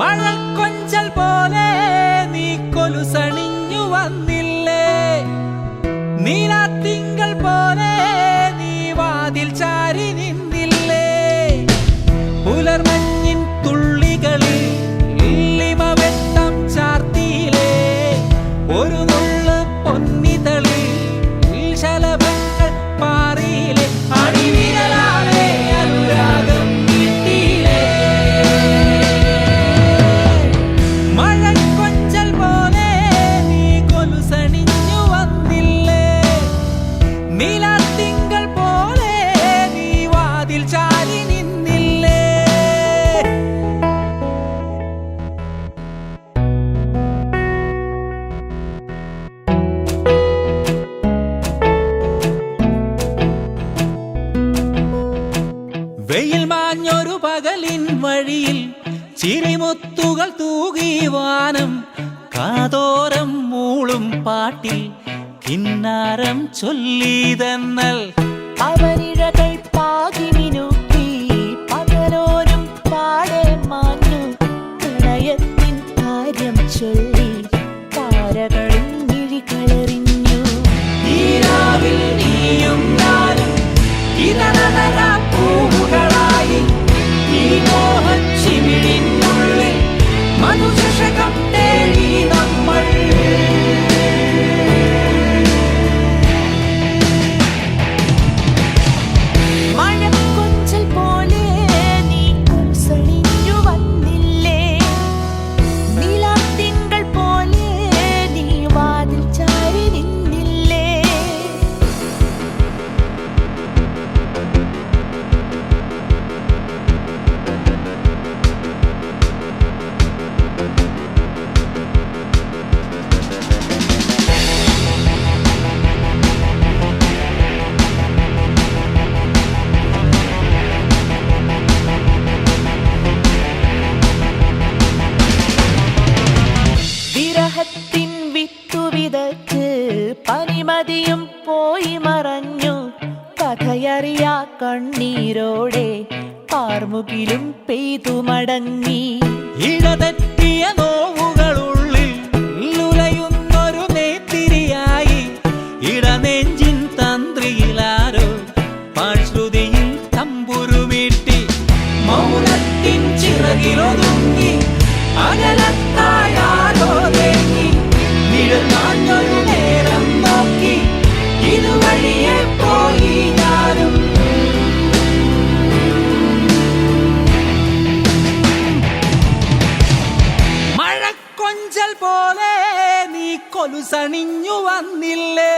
മഴക്കൊഞ്ചൽ പോലെ നീ കൊലുസണിഞ്ഞു വന്നില്ലേ, നീലാത്തിങ്കൾ പോലെ നീ വാതിൽ ചാരി നിന്നില്ലേ, പുലർമഞ്ഞിൻ തുള്ളികളിൽ വെട്ടം ചാർത്തിയില്ലേ, ഒരു നുള്ളു പൊന്നിതളിൽ ശലഭങ്ങൾ പാറിയില്ലേ, അടിവിരലാലെ അനുരാഗം നീട്ടിയില്ലേ. മഴക്കൊഞ്ചൽ പോലെ നീ കൊലുസണിഞ്ഞു വന്നില്ലേ, നീലാത്തിങ്കൾ പോലെ നീ വാതിൽ ചാരി നിന്നില്ലേ. വെയിൽ മാഞ്ഞൊരു പകലിൻ വഴിയിൽ ചിരിമുത്തുകൾ തൂകി വാനം, കാതോരം മൂളും പാട്ടിൽ കിന്നാരം ചൊല്ലിതെന്നൽ, അവരിഴകൾ പാകി മിനുക്കി പകലോരും പാടെ മാഞ്ഞു, പ്രണയത്തിൻ കാര്യം ചൊല്ലി താരകളിൽ മിഴികളെറിഞ്ഞു. ഈരാവിൽ നീയും ഞാനും ഇതളതള പൂവുകളായി, ഈ മോഹച്ചിമിഴിനുള്ളിൽ മധുചഷകം തേടി നമ്മൾ. മഴക്കൊഞ്ചൽ പോലെ നീ കൊലുസണിഞ്ഞു വന്നില്ലേ, നീലാത്തിങ്കൾ പോലെ നീ വാതിൽ ചാരി നിന്നില്ലേ. വിരഹത്തിൻ വിത്തു വിതച്ച് പനിമതിയും പോയി മറഞ്ഞു, കഥയറിയാ കണ്ണീരോടെ പാർമുകിലും പെയ്തു മടങ്ങി. ഇടതെറ്റിയ നോവുകളുള്ളിൽ ഉലയുന്നൊരു നെയ്ത്തിരിയായി, ഇടനെഞ്ചിൻ തന്ത്രിയിലാരോ പാഴ്ശ്രുതിയിൽ തമ്പുരുമീട്ടി, മൗനത്തിൻ ചിറകിലൊതുങ്ങി അകലത്തായാരോ തേങ്ങി, നിഴൽ മാഞ്ഞൊരു നേരം നോക്കി ഇതുവഴിയെ പോയി ഞാനും. മഴക്കൊഞ്ചൽ പോലെ നീ കൊലുസണിഞ്ഞു വന്നില്ലേ.